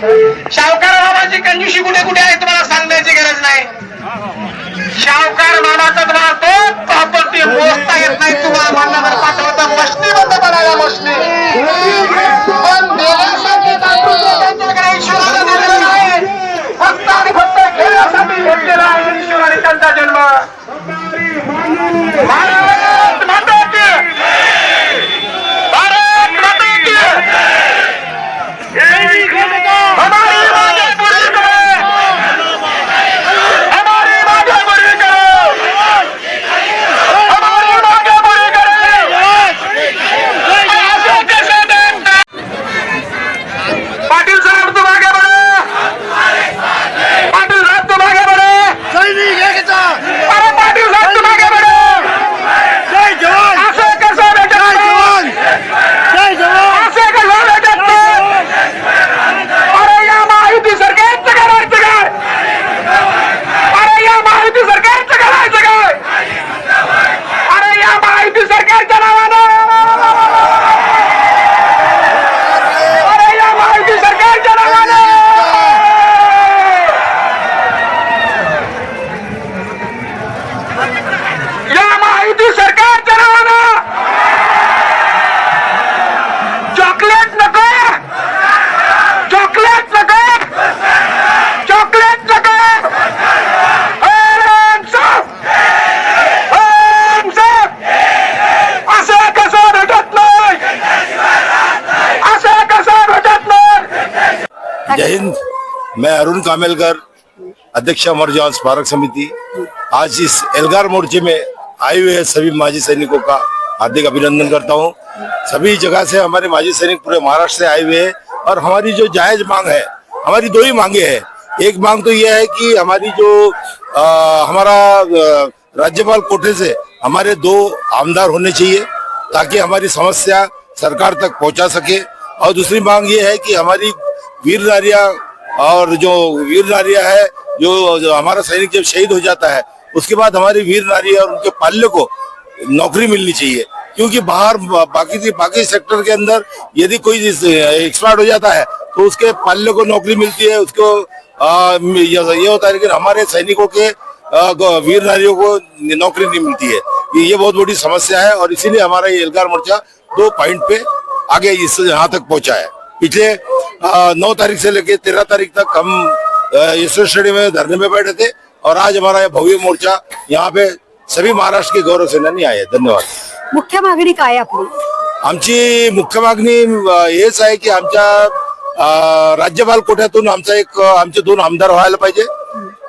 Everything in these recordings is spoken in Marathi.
शाहूकार मामाची कंजूशी कुठे कुठे आहे तुम्हाला सांगण्याची गरज नाही. शाहूकार मामाचा तुम्हाला तो प्रॉपर्टी मोजता येत नाही. तुम्हाला म्हणणार पाठवता मशनी बंद बनायला मशनी पण देण्यासाठी त्यांच्याकडे ईश्वराला दिलेलं नाही. फक्त आणि फक्त खेळण्यासाठी घेतलेला आहे ईश्वर आणि त्यांचा जन्म. भारत माता की भारत माता की हमारी मांगे पूरी करो हमारी मांगे पूरी करो हमारी मांगे पूरी करो. पाटील साहब तुम आगे बढ़ो. पाटील साहब तुम आगे बढ़ो. अरे पाटील साहब तुम आगे बढ़ो. जय जवान. असं कसं भेटत जय जवान. जय जवान. असं कसं भेटत नाही. अरे या माहिती सरकारचं करायचं काय. अरे या माहिती सरकारचं करायचं काय. अरे या माहिती सरकारच्या नावानं अरे या माहिती सरकारच्या नावानं या माहिती सरकारच्या नावानं चॉकलेट नको चॉकलेट नको चॉकलेट नको. असं कसं भेटत नाही. असं कसं भेटत नाही. जय हिंद. मैं अरुण कामेलकर, अध्यक्ष अमर जवान स्मारक समिति, आज इस एल्गार मोर्चे में आए हुए सभी माजी सैनिकों का हार्दिक अभिनंदन करता हूं. सभी जगह से हमारे माजी सैनिक पूरे महाराष्ट्र से आए हुए हैं और हमारी जो जायज मांग है, हमारी दो ही मांगे हैं. एक मांग तो यह है कि हमारी जो हमारा राज्यपाल कोटे से हमारे 2 आमदार होने चाहिए ताकि हमारी समस्या सरकार तक पहुंचा सके. और दूसरी मांग ये है कि हमारी वीर नारियां और जो वीर नारियां है जो हमारा सैनिक जब शहीद हो जाता है उसके बाद हमारी वीर नारी और उनके पाल्य को नौकरी मिलनी चाहिए. क्योंकि बाहर बाकी सेक्टर के अंदर यदि कोई एक्सपायर हो जाता है तो उसके पाल्य को नौकरी मिलती है, उसको ये होता है. लेकिन हमारे सैनिकों के वीर नारियों को नौकरी नहीं मिलती है. ये बहुत बड़ी समस्या है और इसीलिए हमारा ये एल्गार मोर्चा 2 पॉइंट पे आगे इस यहाँ तक पहुंचा है. पिछले 9 तारीख से लेकर 13 तारीख तक हम यशवंत स्टेडियम में धरने में बैठे थे और आज हमारा ये भव्य मोर्चा यहाँ पे सभी महाराष्ट्र के गौरव सेनानी आए. धन्यवाद. मुख्य मागणी काय आपली. आमची मुख्य मागणी हेच आहे की आमच्या राज्यपाल कोट्यातून आमचे 2 आमदार व्हायला पाहिजे.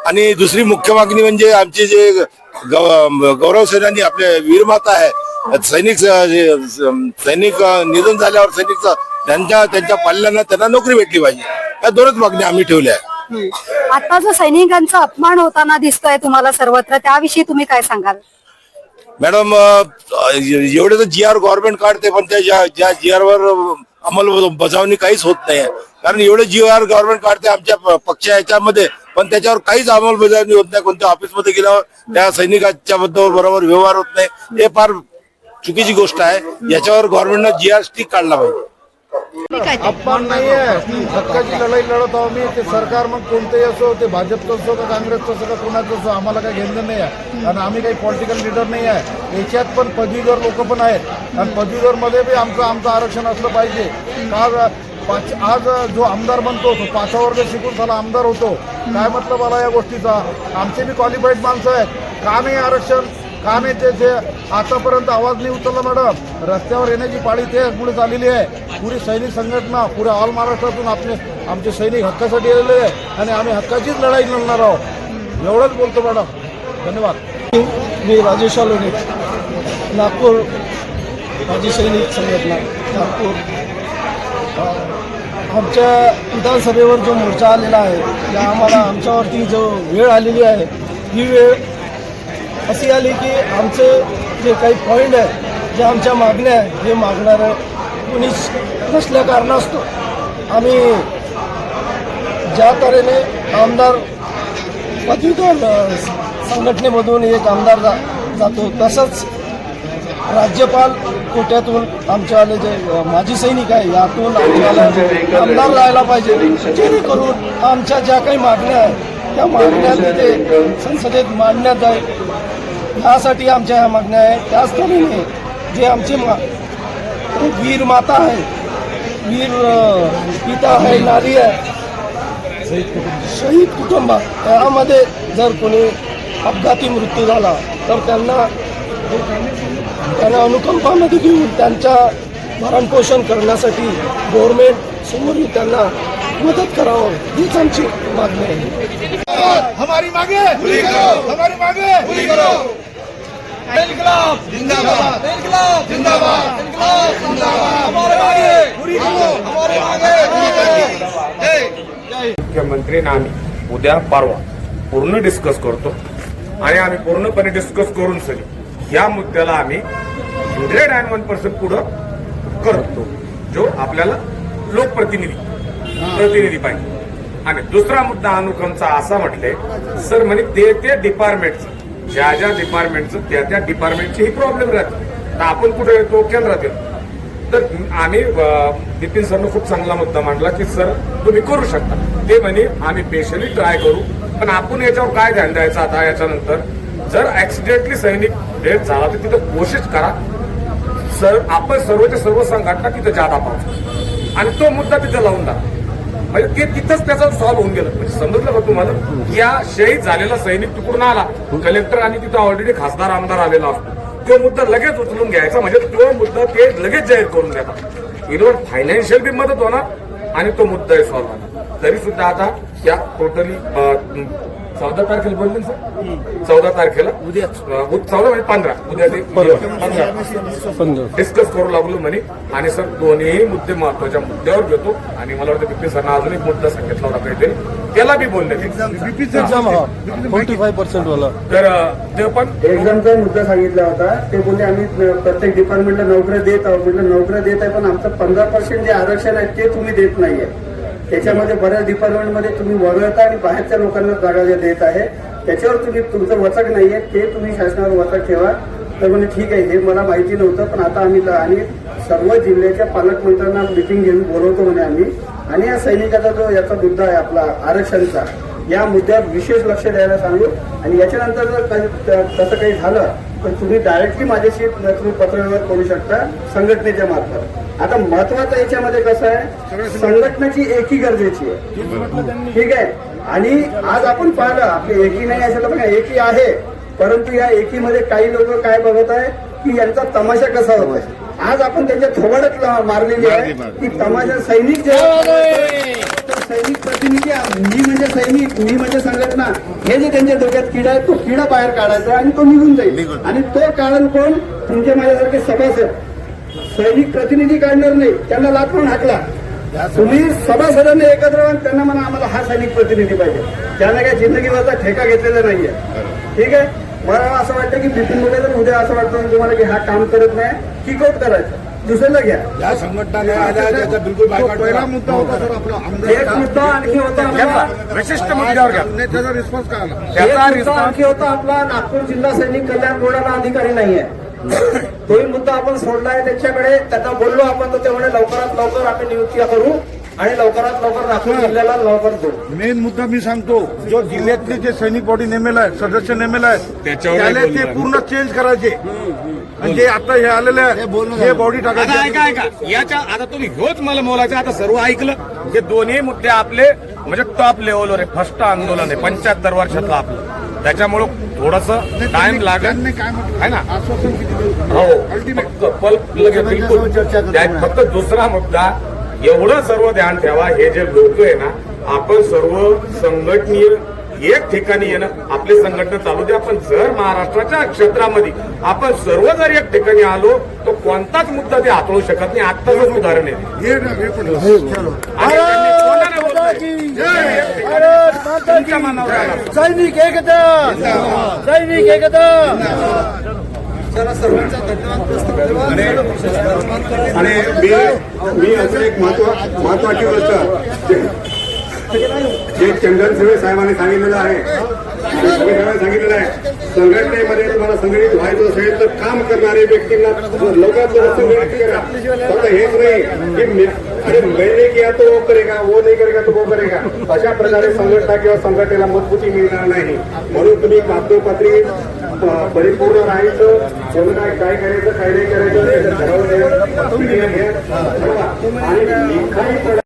आणि दुसरी मुख्य मागणी म्हणजे आमचे जे गौरव सेनानी आपले वीरमाता आहे सैनिक निधन झाल्यावर त्यांच्या पाल्यांना त्यांना नोकरी भेटली पाहिजे. या 2च मागण्या आम्ही ठेवल्या आहे. आता जो सैनिकांचा अपमान होताना दिसतोय तुम्हाला सर्वत्र, त्याविषयी तुम्ही काय सांगाल. मॅडम एवढे तर GR गव्हर्नमेंट काढते पण त्या ज्या GR वर अंमलबजावणी काहीच होत नाही. कारण एवढे GR गव्हर्नमेंट काढते आमच्या पक्षा याच्यामध्ये पण त्याच्यावर काहीच अंमलबजावणी होत नाही. कोणत्या ऑफिसमध्ये गेल्यावर त्या सैनिकाच्या बरोबर व्यवहार होत नाही. हे फार चुकीची गोष्ट आहे. याच्यावर गव्हर्नमेंटनं GR स्टिक काढला पाहिजे. अपमान नाहीये, हक्काची लढाई लढत आहोत मी. ते सरकार मग कोणतेही असो, ते भाजपचं असो का काँग्रेसचं असो का कोणाचं असो, आम्हाला काही घेणं नाही आहे. आणि आम्ही काही पॉलिटिकल लीडर नाही आहे. याच्यात पण पदवीधर लोक पण आहेत आणि पदवीधरमध्ये बी आमचं आरक्षण असलं पाहिजे. का आज जो आमदार बनतो तो 5 वर्ग शिकून त्याला आमदार होतो. काय मतलब मला या गोष्टीचा. आमचे बी क्वालिफाईड माणसं आहेत. का नाही आरक्षण, का नाही ते आतापर्यंत आवाज नाही उचलला. मॅडम रस्त्यावर येण्याची पाळी ते पुढे चाललेली आहे. पुरी सैनिक संघटना पुऱ्या ऑल महाराष्ट्रातून आमचे सैनिक हक्कासाठी आलेले आहे आणि आम्ही हक्काचीच लढाई लढणार आहोत. एवढंच बोलतो मॅडम. धन्यवाद. मी राजेश आलोने, नागपूर माजी सैनिक संघटना नागपूर. आमच्या विधानसभेवर जो मोर्चा आलेला आहे त्या आम्हाला आमच्यावरती जो वेळ आलेली आहे ही वेळ अशी आली की आमचे जे काही पॉईंट आहेत, जे आमच्या मागण्या आहे, हे मागणारं कोणीच नसल्या कारणास्तव आम्ही ज्या तऱ्हेने आमदार पदवीधर संघटनेमधून एक आमदार जातो तसंच राज्यपाल कोट्यातून आमच्यावाले जे माजी सैनिक आहे यातून आमच्याला आमदार राहायला पाहिजे, जेणेकरून आमच्या ज्या काही मागण्या आहेत त्या मागण्या तिथे संसदेत मांडण्यात जाईल. यासाठी आमच्या ह्या मागण्या आहेत. त्याच तऱ्हेने जे आमचे वीर माता आहे, वीर पिता आहे, नारी आहे, शहीद कुटुंब त्यामध्ये जर कोणी अपघाती मृत्यू झाला तर त्यांना अनुकंपामध्ये घेऊन त्यांच्या भरणपोषण करण्यासाठी गव्हर्नमेंट समोर त्यांना मदत करावं हीच आमची मागणी आहे. हमारी मांगे हमारी मांगे इन्कलाब जिंदाबाद, इन्कलाब जिंदाबाद, इन्कलाब जिंदाबाद, हमारे मांगे पूरी करो, हमारे मांगे. मुख्यमंत्रींना आम्ही उद्या परवा पूर्ण डिस्कस करतो आणि आम्ही पूर्णपणे डिस्कस करून सरी या मुद्द्याला आम्ही 101% पुढं करतो, जो आपल्याला प्रतिनिधी पाहिजे. आणि दुसरा मुद्दा अनुक्रमचा असा म्हटले सर म्हणे ते डिपार्टमेंटचं ज्या डिपार्टमेंटचं त्या डिपार्टमेंटची ही प्रॉब्लेम राहते, तर आपण कुठे येतो केंद्रात येतो. तर आम्ही बिपिन सरनं खूप चांगला मुद्दा मांडला की सर तुम्ही करू शकता. ते म्हणे आम्ही स्पेशली ट्राय करू, पण आपण याच्यावर काय ध्यान द्यायचं आता याच्यानंतर जर ऍक्सिडेंटली सैनिक डेथ झाला तर तिथं कोशिश करा सर आपण सर्वच्या सर्व संघटना तिथं जादा पाहतो आणि तो मुद्दा तिथं लावून द्या, म्हणजे ते तिथंच त्याचा सॉल्व्ह होऊन गेलं. म्हणजे समजलं का तुम्हाला, या शहीद झालेला सैनिक तिकडून आला, कलेक्टर आणि तिथं ऑलरेडी खासदार आमदार आलेला असतो, तो मुद्दा लगेच उचलून घ्यायचा, म्हणजे तो मुद्दा ते लगेच जाहीर करून देतात. इनवर फायनान्शियल बी मदत होणार आणि तो मुद्दाही सॉल्व्ह होणार. तरी सुद्धा आता या टोटली 14 तारखेला बोलले सर, 14 तारखेला उद्या 14 म्हणजे 15 उद्या ते 15 डिस्कस करू लागलो म्हणे. आणि सर दोन्ही मुद्दे महत्वाच्या मुद्द्यावर घेतो आणि मला वाटतं बिपिन सरना अजून एक मुद्दा सांगितला होता काहीतरी, त्याला बी बोलले 45% वाला. तर ते पण एक्झामचा मुद्दा सांगितला होता. ते बोलले आम्ही प्रत्येक डिपार्टमेंटला नोकऱ्या देत आहोत. म्हटलं नोकऱ्या देत आहे, पण आमचं 15% जे आरक्षण आहे ते तुम्ही देत नाहीये. त्याच्यामध्ये बऱ्याच डिपार्टमेंटमध्ये तुम्ही वगळता आणि बाहेरच्या लोकांना जागा देत आहे, त्याच्यावर तुम्ही तुमचं वचक नाहीये, ते तुम्ही शासनावर वचक ठेवा. तर म्हणजे ठीक आहे, हे मला माहिती नव्हतं, पण आता आम्ही आणि सर्व जिल्ह्याच्या पालकमंत्र्यांना मिटिंग घेऊन बोलवतो म्हणे आम्ही. आणि या सैनिकाचा जो याचा मुद्दा आहे आपला आरक्षणचा, या मुद्द्यावर विशेष लक्ष द्यायला सांगू. आणि याच्यानंतर जर तसं काही झालं तर तुम्ही डायरेक्टली माझ्याशी तुम्ही पत्रव्यवहार करू शकता संघटनेच्या मार्फत. आता महत्वाचं याच्यामध्ये कसं आहे, संघटनेची एकी गरजेची आहे, ठीक आहे. आणि आज आपण पाहिलं आपली एकी नाही असेल पण एकी आहे, परंतु या एकीमध्ये काही लोक काय बघत आहे की यांचा तमाशा कसा होत आहे. आज आपण त्यांच्या थोबाडत मारलेली आहे की तमाशा सैनिक जे सैनिक प्रतिनिधी, मी म्हणजे सैनिक, मी म्हणजे संघटना, हे जे त्यांच्या डोक्यात किडा आहे तो किडा बाहेर काढायचा आणि तो निघून जाईल. आणि तो कारण कोण, तुमचे माझ्यासारखे सभासद. सैनिक प्रतिनिधी काढणार नाही, त्यांना लाथून हाकला. तुम्ही सभासदांनी एकत्र राहून त्यांना म्हणा आम्हाला हा सैनिक प्रतिनिधी पाहिजे. त्यांना काही जिंदगीवरचा ठेका घेतलेला नाहीये, ठीक आहे. मला असं वाटतं की बिपिन मुले जर उद्या असं वाटतं तुम्हाला की हा काम करत नाही, किक आउट करायचं, दुसऱ्याला घ्या. या संघटना बिलकुल पहिला मुद्दा होता सर आपला एक मुद्दा आणखी होता आपला, विशिष्ट मुद्द्यावर घ्या. त्याचा रिस्पॉन्स काय आला? त्याचा मुद्दा आणखी होता आपला, नागपूर जिल्हा सैनिक कल्याण बोर्डाला अधिकारी नाहीये. तोही मुद्दा आपण सोडलाय त्यांच्याकडे. त्यांना बोललो आपण, तर ते म्हणे लवकरात लवकर आम्ही नियुक्त्या करू आणि लवकरात लवकर नागपूर जिल्ह्याला लवकर देऊ. मेन मुद्दा मी सांगतो, जो जिल्ह्यातले जे सैनिक बॉडी नेमेल आहे, सदस्य नेमेल आहे, त्याला ते पूर्ण चेंज करायचे. म्हणजे आता हे आलेले हे बॉडी टाकायचे. ऐका याच्या आता तुम्ही ह्योच मला बोलायचं. आता सर्व ऐकलं, हे दोन्ही मुद्दे आपले म्हणजे टॉप लेवलवर आहे. फर्स्ट आंदोलन आहे 75 वर्षातलं आपलं, त्याच्यामुळं थोडस टाइम लागेल आहे ना. हो बिलकुल. फक्त दुसरा मुद्दा एवढं सर्व ध्यान ठेवा, हे जे लोक आहे ना, आपण सर्व संघटनीय एक ठिकाणी येणं, आपली संघटना चालू दे. आपण जर महाराष्ट्राच्या क्षेत्रामध्ये आपण सर्व जर एक ठिकाणी आलो तर कोणताच मुद्दा ते हाताळू शकत नाही. आत्ताच उदाहरण आहे. सैनिक एकता, सैनिक एकता. आणि मी असं एक महत्वाची गोष्ट जे चंदन सुरे साहेबांनी सांगितलेलं आहे मी सगळ्यांना सांगितलेलं आहे, संघटनेमध्ये तुम्हाला संघटित व्हायचं असेल तर काम करणारे व्यक्तींना लवकरात लवकर संघटित करा. फक्त हेच नाही की अरे मैंने किया तो वो करेगा, वो नहीं करेगा तो वो करेगा, अशा प्रकारे संघटना किंवा संघटनेला मजबूती मिळणार नाही. म्हणून तुम्ही कागदोपत्री परिपूर्ण राहायचं, कोण काय करायचं काय नाही करायचं ठरवलं आणि लिखाई